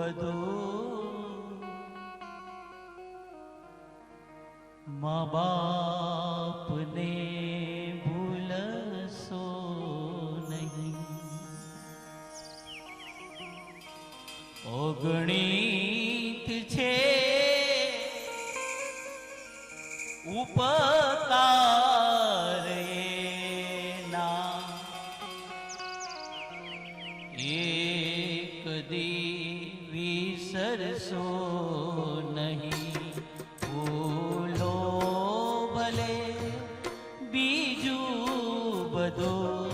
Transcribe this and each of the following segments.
બધું મા બાપને ભૂલશો નહીં. અગણિત છે ઉપકાર એના, એક દી વિસરશો નહીં. ભૂલો ભલે બીજું બધું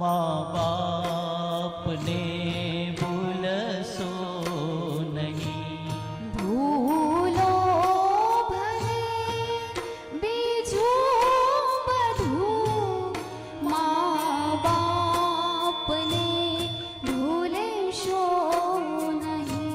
મા બાપને ભૂલશો નહીં. ભૂલો ભલે બીજું બધું મા બાપને ભૂલશો નહીં.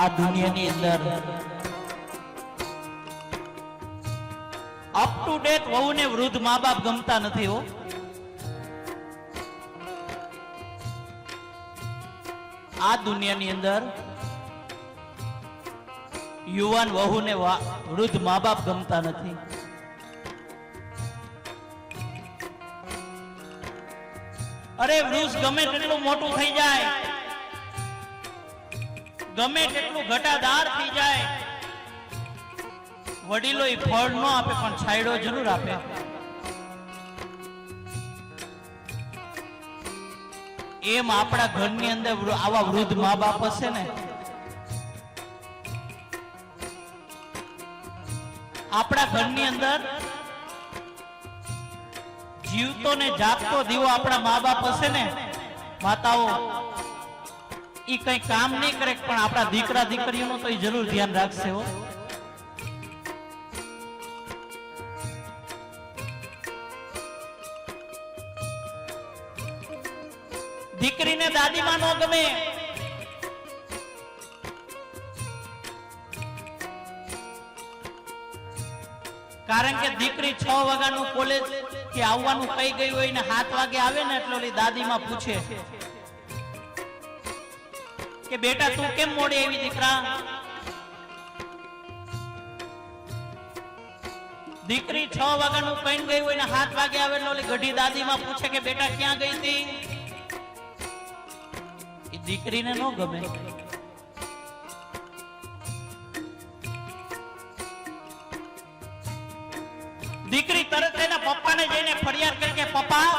આ દુનિયાની અંદર અપ ટુ ડેટ વહુને વૃદ્ધ મા બાપ ગમતા નથી હો. આ દુનિયાની અંદર યુવાન વહુને વૃદ્ધ મા બાપ ગમતા નથી. અરે વૃક્ષ ગમે તેટલું મોટું થઈ જાય, ગમે તેટલું ઘટાદાર થઈ જાય, વડીલો એ ફળ ન આપે પણ છાંયડો જરૂર આપે. એમ આપણા ઘરની અંદર આવા વૃદ્ધ મા બાપ હશે ને, આપણા ઘરની અંદર જીવતો ને જાગતો દીવો આપણા મા બાપ હશે ને, માતાઓ ઈ કઈ કામ નહીં કરે પણ આપણા દીકરા દીકરીઓનું તો જરૂર ધ્યાન રાખશે હો. દીકરીને દાદીમાં નો ગમે, કારણ કે દીકરી 6 વાગ્યાનું કોલેજ કે આવવાનું કહી ગઈ હોય ને 7 વાગે આવે ને એટલે ઓલી દાદીમાં પૂછે કે બેટા તું કેમ મોડી આવી દીકરા. દીકરી 6 વાગ્યાનું કઈ ગઈ હોય ને 7 વાગે આવે એટલે ઓલી ગઢી દાદીમાં પૂછે કે બેટા ક્યાં ગઈ હતી. એ દીકરીને ન ગમે. દીકરી તરત એના પપ્પાને જઈને ફરિયાદ કરે કે પપ્પા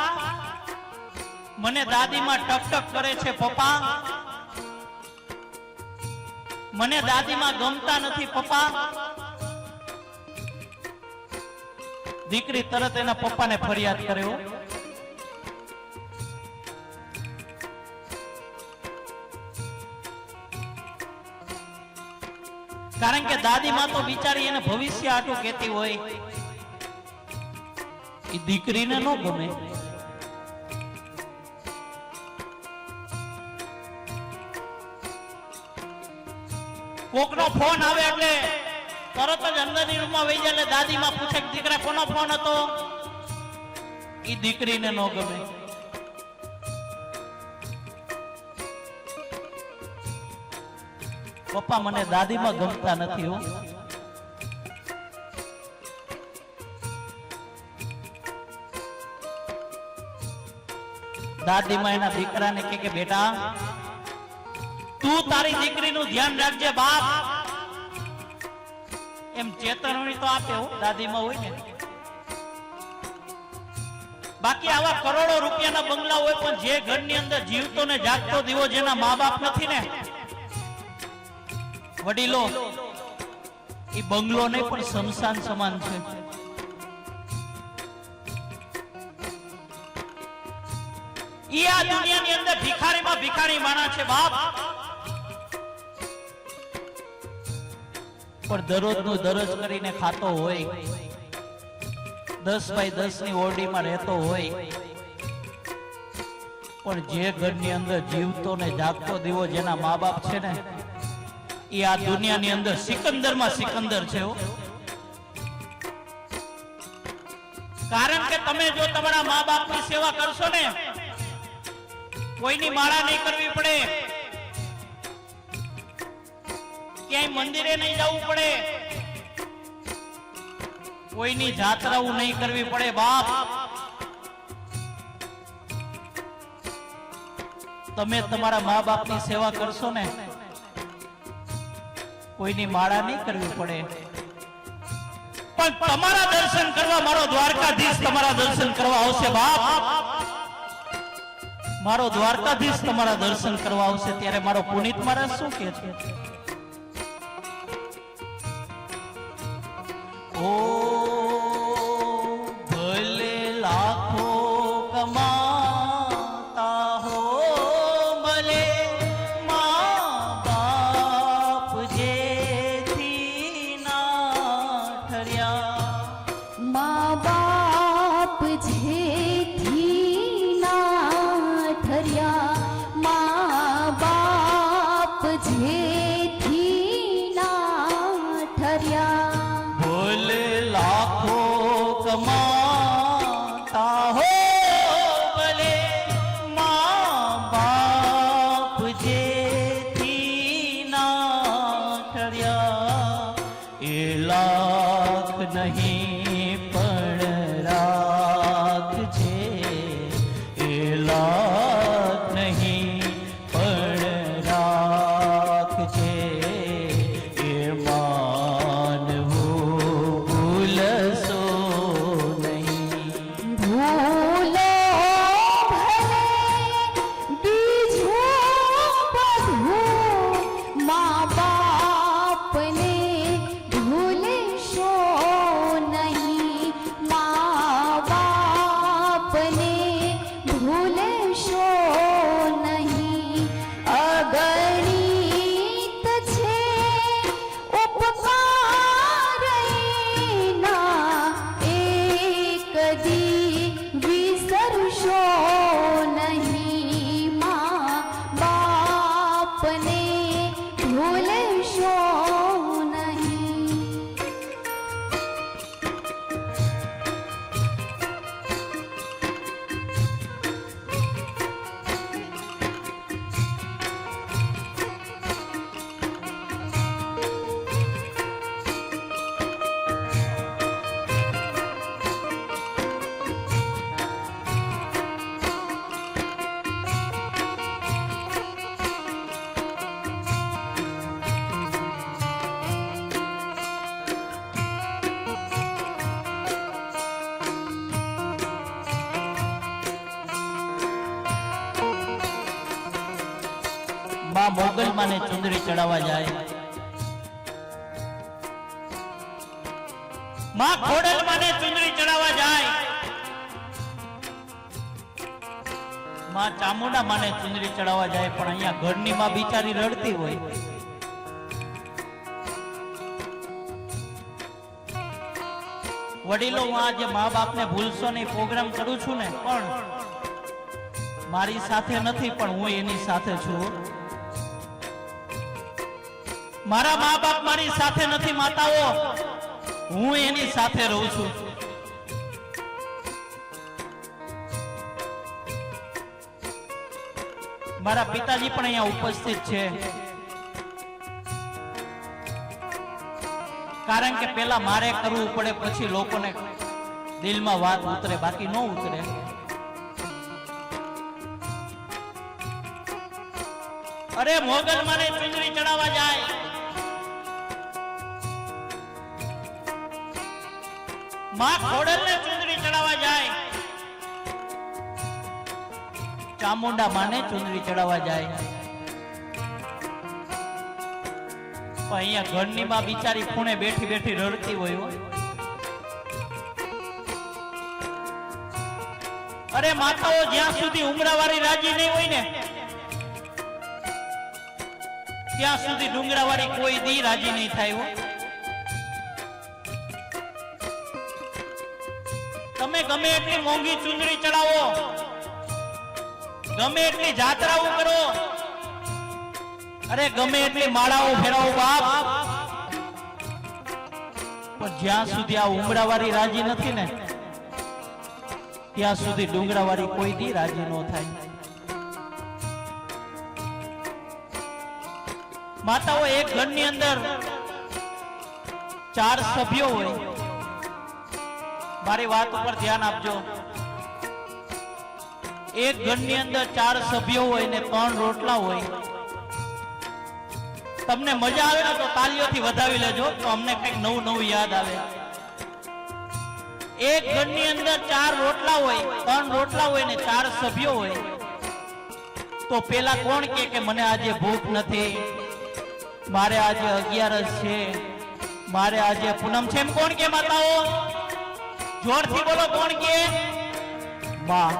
મને દાદીમાં ટક ટક કરે છે, પપ્પા મને દાદીમાં ગમતા નથી પપ્પા. દીકરી તરત એના પપ્પાને ફરિયાદ કર્યો. કારણ કે દાદીમાં તો બિચારી એને ભવિષ્ય આટું કહેતી હોય, એ દીકરીને ન ગમે. કોકનો ફોન આવે એટલે તરત જ અંદરની રૂમમાં વહી જાય. દાદીમાં પૂછે કે દીકરા કોનો ફોન હતો, એ દીકરીને ન ગમે. પપ્પા મને દાદીમાં ગમતા નથી હો. દાદીમાં એના દીકરાને કે બેટા તું તારી દીકરીનું ધ્યાન રાખજે બાપ. એમ ચેતવણી તો આપે હો દાદીમાં હોય ને. બાકી આવા કરોડો રૂપિયાના બંગલા હોય પણ જે ઘરની અંદર જીવતો ને જાગતો દીવો જેના મા બાપ નથી ને, વડીલો, એ બંગલો નહીં પણ શમશાન સમાન છે. ઈ આ દુનિયાની અંદર ભિખારીમાં ભિખારી માણસ છે બાપ. પણ દરરોજનું દરરોજ કરીને ખાતો હોય, 10 બાય 10 ની ઓરડીમાં રહેતો હોય, પણ જે ઘરની અંદર જીવતો ને જાગતો દીવો જેના મા બાપ છે ને, એ આ દુનિયાની અંદર સિકંદરમાં સિકંદર છે હો. કારણ કે તમે જો તમારા મા બાપની સેવા કરશો ને, કોઈની માળા નહીં કરવી પડે, ક્યાંય મંદિરે નહીં જવું પડે, કોઈની જાત્રાઓ નહીં કરવી પડે બાપ. તમે તમારા મા બાપની સેવા કરશો ને, કોઈની માળા નહીં કરવી પડે, પણ તમારા દર્શન કરવા મારો દ્વારકાધીશ તમારા દર્શન કરવા આવશે બાપ. મારો દ્વારકાધીશ તમારા દર્શન કરવા આવશે ત્યારે મારો પુનિત મહારાજ શું કહે છે? ઓ ભલે લાખો કમાતા હો, ભલે મા બાપ જેથી ના ઠર્યા, મા બાપ જેથી ના ઠર્યા, મા બાપ જેથી ના ઠર્યા. ભલે લાખો કમાતા હો, ભલે મા બાપ જેથી ના ઠર્યા, એ લાખ નહીં પણ રાખજે, એ લાખ નહીં પણ રાખજે, એ માનવું ભૂલશો નહીં. ભૂલો ભલે બીજું બધું, મા બાપને ભૂલશો નહીં, મા બાપને ભૂલશો નહીં. અગણિત છે ઉપકાર એના, એક દી વિસરશો નહીં, મા બાપને ભૂલશો નહીં. માં મોગલ માને ચુંદડી ચડાવવા જાય, માં ખોડલ માને ચુંદડી ચડાવવા જાય, માં ચામુંડા માને ચુંદડી ચડાવવા જાય, પણ અહીંયા ઘરની માં બિચારી રડતી હોય. વડીલો, હું આજે મા બાપને ભૂલશો નહીં પ્રોગ્રામ કરું છું ને, પણ મારી સાથે નથી, પણ હું એની સાથે છું. મારા મા બાપ મારી સાથે નથી માતાઓ, હું એની સાથે રહું છું. મારા પિતાજી પણ અહીંયા ઉપસ્થિત છે, કારણ કે પેલા મારે કરવું પડે, પછી લોકોને દિલમાં વાત ઉતરે, બાકી ન ઉતરે. અરે મોગલ માને ચુંદડી ચડાવવા જાય, માં ખોડલ ને ચુંદડી ચડાવવા જાય, ચામુંડા માને ચુંદડી ચડાવવા જાય, પણ અહીંયા ઘરની માં બિચારી ખૂણે બેઠી બેઠી રડતી હોય. અરે માતાઓ જ્યાં સુધી ઉમરાવાળી રાજી નહીં હોય ને ત્યાં સુધી ડુંગરાવાળી કોઈ દી રાજી નહીં થાય હો. તમે ગમે એટલી મોંઘી ચુંદડી ચડાવો, ગમે એટલી જાત્રાઓ કરો, અરે ગમે એટલી માળાઓ ફેરાવો બાપ, પણ જ્યાં સુધી આ ઉમરાવાળી રાજી નથી ને ત્યાં સુધી ડુંગરાવાળી કોઈ દી રાજી ન થાય. માતાઓ એક ઘરની અંદર 4 સભ્યો હોય. મારી વાત ઉપર ધ્યાન આપજો. એક ઘરની અંદર 4 સભ્યો હોય ને 3 રોટલા હોય. તમને મજા આવે ને તો તાલીઓથી વધાવી લેજો તો અમને કંઈક નવું નવું યાદ આવે. એક ઘરની અંદર 4 રોટલા હોય, 3 રોટલા હોય ને 4 સભ્યો હોય તો પેલા કોણ કે મને આજે ભૂખ નથી, મારે આજે 11 છે, મારે આજે પૂનમ છે, એમ કોણ કે માતાઓ? જોરથી બોલો કોણ કે? માં.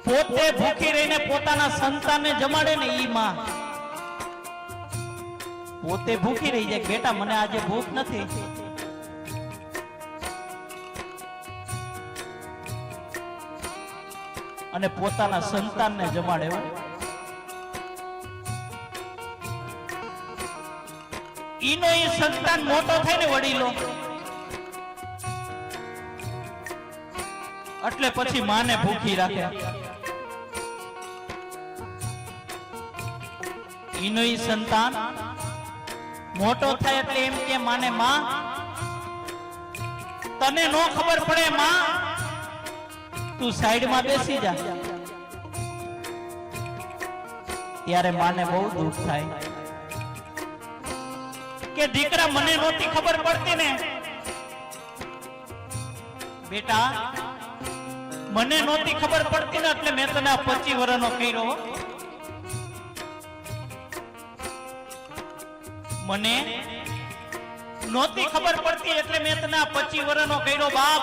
પોતે ભૂખી રહીને પોતાના સંતાનને જમાડે ને ઈ માં. પોતે ભૂખી રહી જાય, બેટા મને આજે ભૂખ નથી, અને પોતાના સંતાનને જમાડે. ઈનો ઈ સંતાન મોટો થાય ને વડીલો એટલે પછી માને ભૂખી રાખે. ઈનો ઈ સંતાન મોટો થાય એટલે એમ કે માને માં તને નો ખબર પડે માં, તું સાઈડમાં બેસી જા. ત્યારે માને બહુ દુઃખ થાય કે દીકરા મને નહોતી ખબર પડતી ને, બેટા મને નહોતી ખબર પડતી ને એટલે મેં તને 25 વર્ષનો કર્યો. મને નહોતી ખબર પડતી એટલે મેં તને 25 વર્ષનો કર્યો બાપ.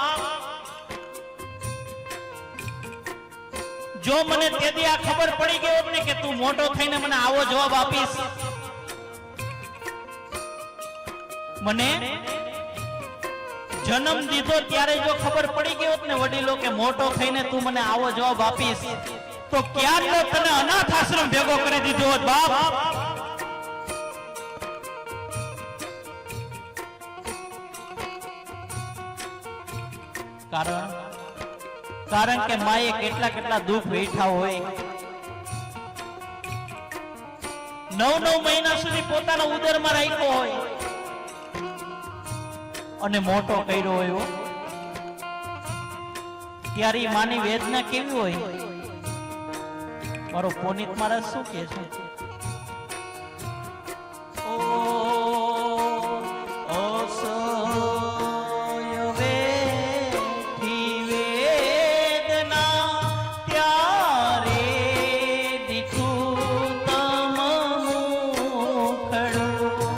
જો મને તેથી આ ખબર પડી ગઈ હોત ને કે તું મોટો થઈને મને આવો જવાબ આપીશ, મને જન્મ દીધો ત્યારે જો ખબર પડી ગઈ હોત ને વડીલો કે મોટો થઈને તું મને આવો જવાબ આપીશ તો ક્યારનો તને અનાથ આશ્રમ ભેગો કરી દીધો હોત બાપ. કારણ કે માએ કેટલા કેટલા દુઃખ વેઠા હોય. 9 મહિના સુધી પોતાના ઉદરમાં રાખ્યો હોય અને મોટો કર્યો હોય. ત્યારે માની વેદના કેવી હોય? મારો પુનિત મહારાજ શું કહે છે? ઓ